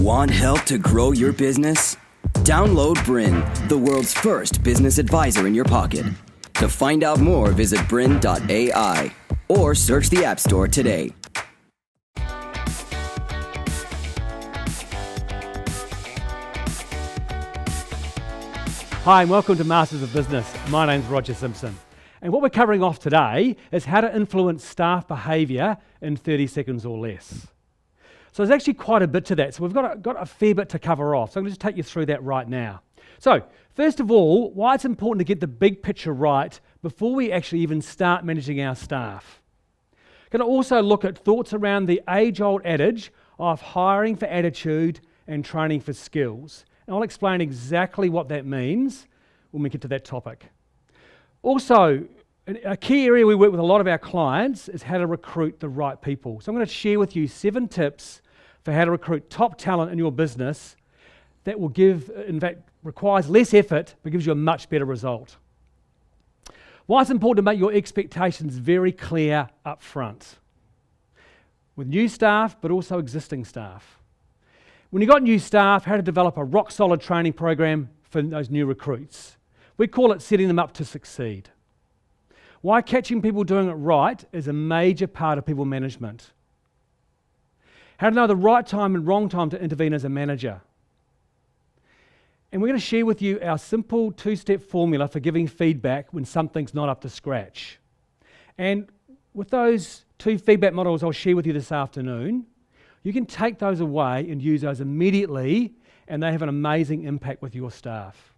Want help to grow your business? Download Bryn, the world's first business advisor in your pocket. To find out more, visit bryn.ai or search the App Store today. Hi and welcome to Masters of Business. My name's Roger Simpson. And what we're covering off today is how to influence staff behaviour in 30 seconds or less. So there's actually quite a bit to that. So we've got a fair bit to cover off. So I'm going to just take you through that right now. So first of all, why it's important to get the big picture right before we actually even start managing our staff. Going to also look at thoughts around the age-old adage of hiring for attitude and training for skills. And I'll explain exactly what that means when we get to that topic. Also, a key area we work with a lot of our clients is how to recruit the right people. So I'm going to share with you 7 tips for how to recruit top talent in your business that will requires less effort but gives you a much better result. Why it's important to make your expectations very clear up front with new staff but also existing staff. When you've got new staff, how to develop a rock solid training program for those new recruits. We call it setting them up to succeed. Why catching people doing it right is a major part of people management. How to know the right time and wrong time to intervene as a manager. And we're going to share with you our simple 2-step formula for giving feedback when something's not up to scratch. And with those 2 feedback models I'll share with you this afternoon, you can take those away and use those immediately, and they have an amazing impact with your staff.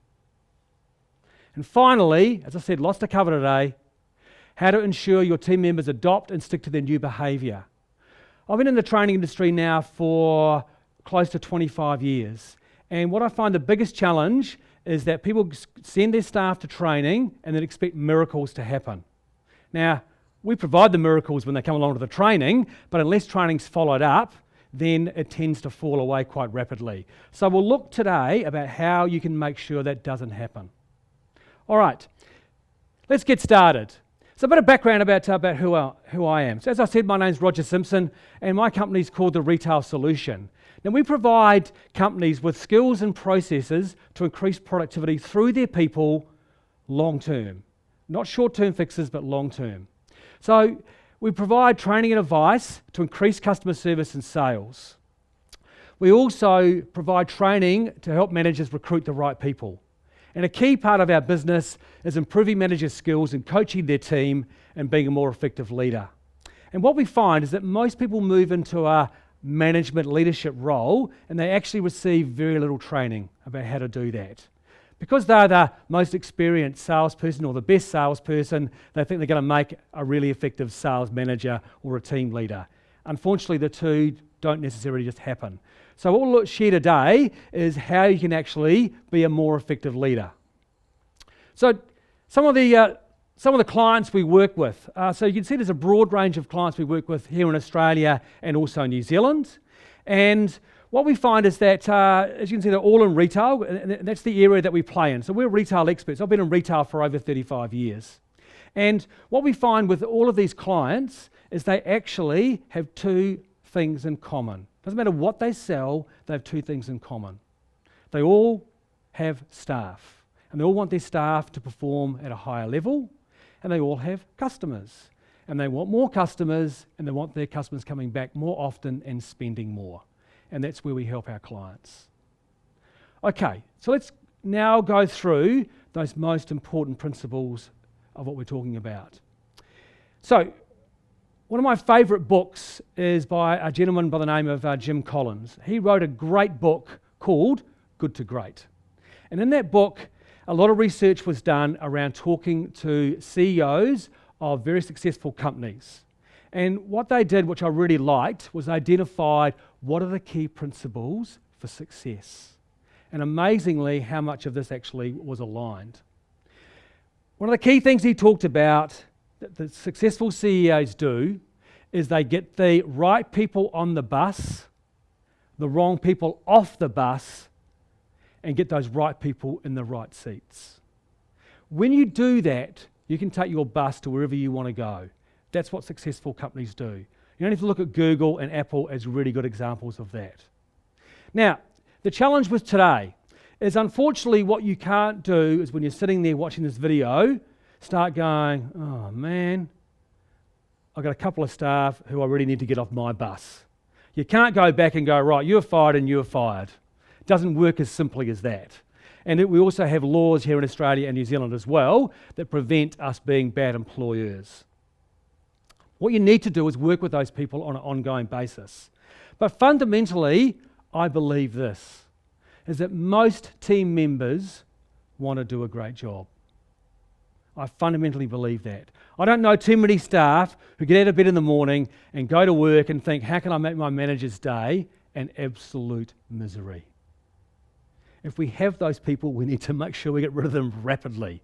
And finally, as I said, lots to cover today, how to ensure your team members adopt and stick to their new behaviour. I've been in the training industry now for close to 25 years. And what I find the biggest challenge is that people send their staff to training and then expect miracles to happen. Now, we provide the miracles when they come along to the training, but unless training's followed up, then it tends to fall away quite rapidly. So we'll look today about how you can make sure that doesn't happen. All right, let's get started. So a bit of background about who I am. So as I said, my name's Roger Simpson, and my company's called The Retail Solution. Now we provide companies with skills and processes to increase productivity through their people long term. Not short-term fixes, but long term. So we provide training and advice to increase customer service and sales. We also provide training to help managers recruit the right people. And a key part of our business is improving managers' skills and coaching their team and being a more effective leader. And what we find is that most people move into a management leadership role and they actually receive very little training about how to do that. Because they're the most experienced salesperson or the best salesperson, they think they're going to make a really effective sales manager or a team leader. Unfortunately, the two don't necessarily just happen. So what we'll share today is how you can actually be a more effective leader. So some of the clients we work with. So you can see there's a broad range of clients we work with here in Australia and also New Zealand. And what we find is that, as you can see, they're all in retail, and that's the area that we play in. So we're retail experts. I've been in retail for over 35 years. And what we find with all of these clients is they actually have 2 things in common. Doesn't matter what they sell, they have 2 things in common. They all have staff, and they all want their staff to perform at a higher level, and they all have customers, and they want more customers, and they want their customers coming back more often and spending more. And that's where we help our clients. Okay, so let's now go through those most important principles of what we're talking about. So, one of my favourite books is by a gentleman by the name of Jim Collins. He wrote a great book called Good to Great. And in that book, a lot of research was done around talking to CEOs of very successful companies. And what they did, which I really liked, was identified what are the key principles for success. And amazingly, how much of this actually was aligned. One of the key things he talked about that the successful CEOs do is they get the right people on the bus, the wrong people off the bus, and get those right people in the right seats. When you do that, you can take your bus to wherever you want to go. That's what successful companies do. You don't have to look at Google and Apple as really good examples of that. Now, the challenge with today is unfortunately what you can't do is when you're sitting there watching this video, start going, oh man, I've got a couple of staff who I really need to get off my bus. You can't go back and go, right, you're fired and you're fired. It doesn't work as simply as that. And we also have laws here in Australia and New Zealand as well that prevent us being bad employers. What you need to do is work with those people on an ongoing basis. But fundamentally, I believe this, is that most team members want to do a great job. I fundamentally believe that. I don't know too many staff who get out of bed in the morning and go to work and think, how can I make my manager's day an absolute misery? If we have those people, we need to make sure we get rid of them rapidly.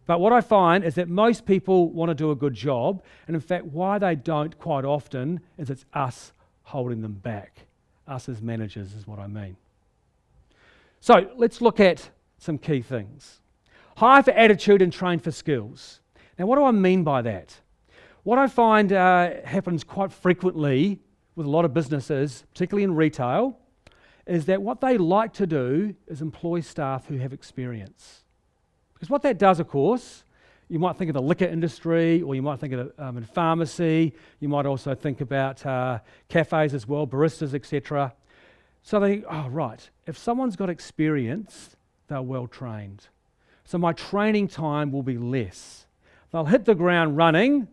But what I find is that most people want to do a good job, and in fact, why they don't quite often is it's us holding them back. Us as managers is what I mean. So let's look at some key things. Hire for attitude and train for skills. Now, what do I mean by that? What I find happens quite frequently with a lot of businesses, particularly in retail, is that what they like to do is employ staff who have experience. Because what that does, of course, you might think of the liquor industry, or you might think of it in pharmacy, you might also think about cafes as well, baristas, etc. So they think, oh right, if someone's got experience, they're well trained. So my training time will be less. They'll hit the ground running,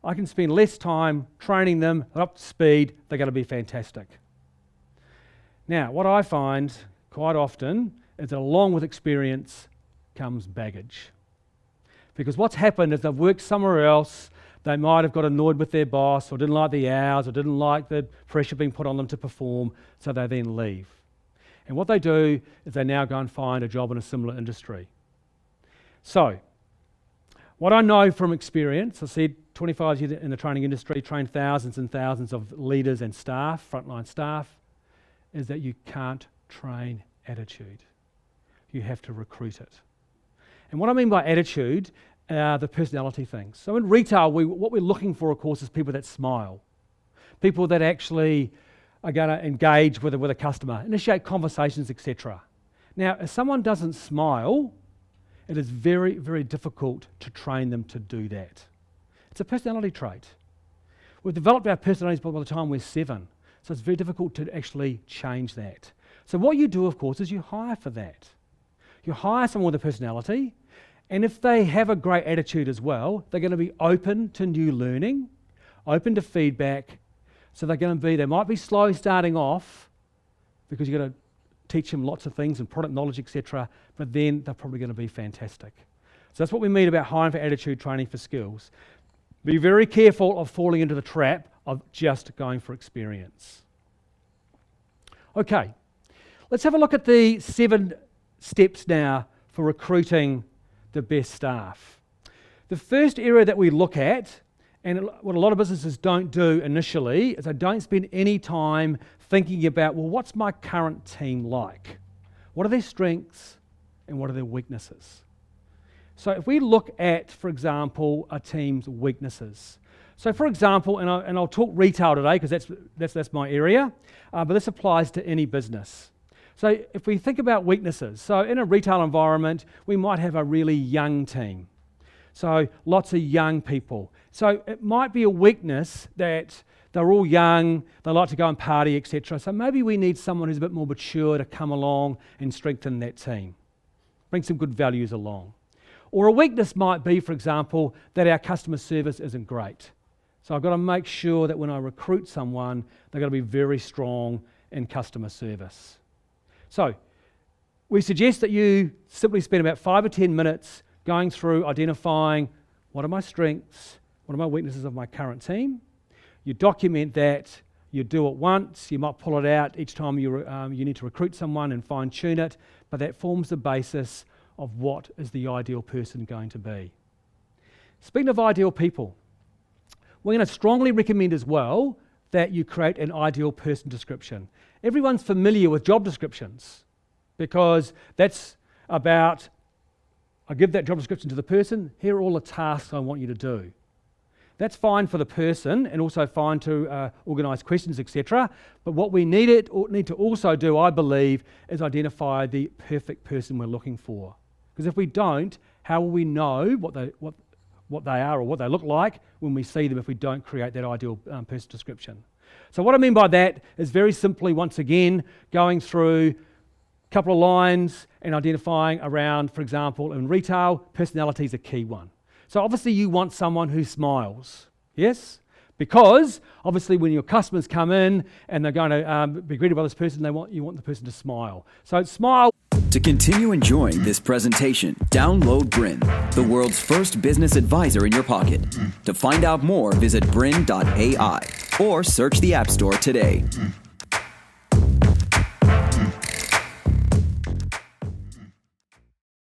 I can spend less time training them, they're up to speed, they're going to be fantastic. Now, what I find quite often is that along with experience comes baggage. Because what's happened is they've worked somewhere else, they might have got annoyed with their boss or didn't like the hours or didn't like the pressure being put on them to perform, so they then leave. And what they do is they now go and find a job in a similar industry. So, what I know from experience, I said 25 years in the training industry, trained thousands and thousands of leaders and staff, frontline staff, is that you can't train attitude. You have to recruit it. And what I mean by attitude are the personality things. So in retail, what we're looking for, of course, is people that smile. People that actually are going to engage with a customer, initiate conversations, etc. Now, if someone doesn't smile, it is very, very difficult to train them to do that. It's a personality trait. We've developed our personalities by the time we're 7, so it's very difficult to actually change that. So what you do, of course, is you hire for that. You hire someone with a personality, and if they have a great attitude as well, they're going to be open to new learning, open to feedback. So they might be slow starting off because you've got to teach them lots of things and product knowledge, etc., but then they're probably going to be fantastic. So that's what we mean about hiring for attitude, training for skills. Be very careful of falling into the trap of just going for experience. Okay, let's have a look at the 7 steps now for recruiting the best staff. The first area that we look at, and what a lot of businesses don't do initially, is they don't spend any time thinking about, well, what's my current team like? What are their strengths and what are their weaknesses? So if we look at, for example, a team's weaknesses. So for example, and I'll talk retail today because that's my area, but this applies to any business. So if we think about weaknesses, so in a retail environment, we might have a really young team. So lots of young people. So it might be a weakness that they're all young, they like to go and party, etc. So maybe we need someone who's a bit more mature to come along and strengthen that team. Bring some good values along. Or a weakness might be, for example, that our customer service isn't great. So I've got to make sure that when I recruit someone, they've got to be very strong in customer service. So we suggest that you simply spend about 5 or 10 minutes going through identifying what are my strengths, what are my weaknesses of my current team. You document that, you do it once, you might pull it out each time you need to recruit someone and fine-tune it, but that forms the basis of what is the ideal person going to be. Speaking of ideal people, we're going to strongly recommend as well that you create an ideal person description. Everyone's familiar with job descriptions because that's about, I give that job description to the person, here are all the tasks I want you to do. That's fine for the person and also fine to organise questions, etc. But what we need to also do, I believe, is identify the perfect person we're looking for. Because if we don't, how will we know what they are or what they look like when we see them if we don't create that ideal person description? So what I mean by that is very simply, once again, going through a couple of lines and identifying around, for example, in retail, personality is a key one. So obviously you want someone who smiles, yes? Because obviously when your customers come in and they're going to be greeted by this person, you want the person to smile. So smile. To continue enjoying this presentation, download Bryn, the world's first business advisor in your pocket. To find out more, visit bryn.ai or search the App Store today.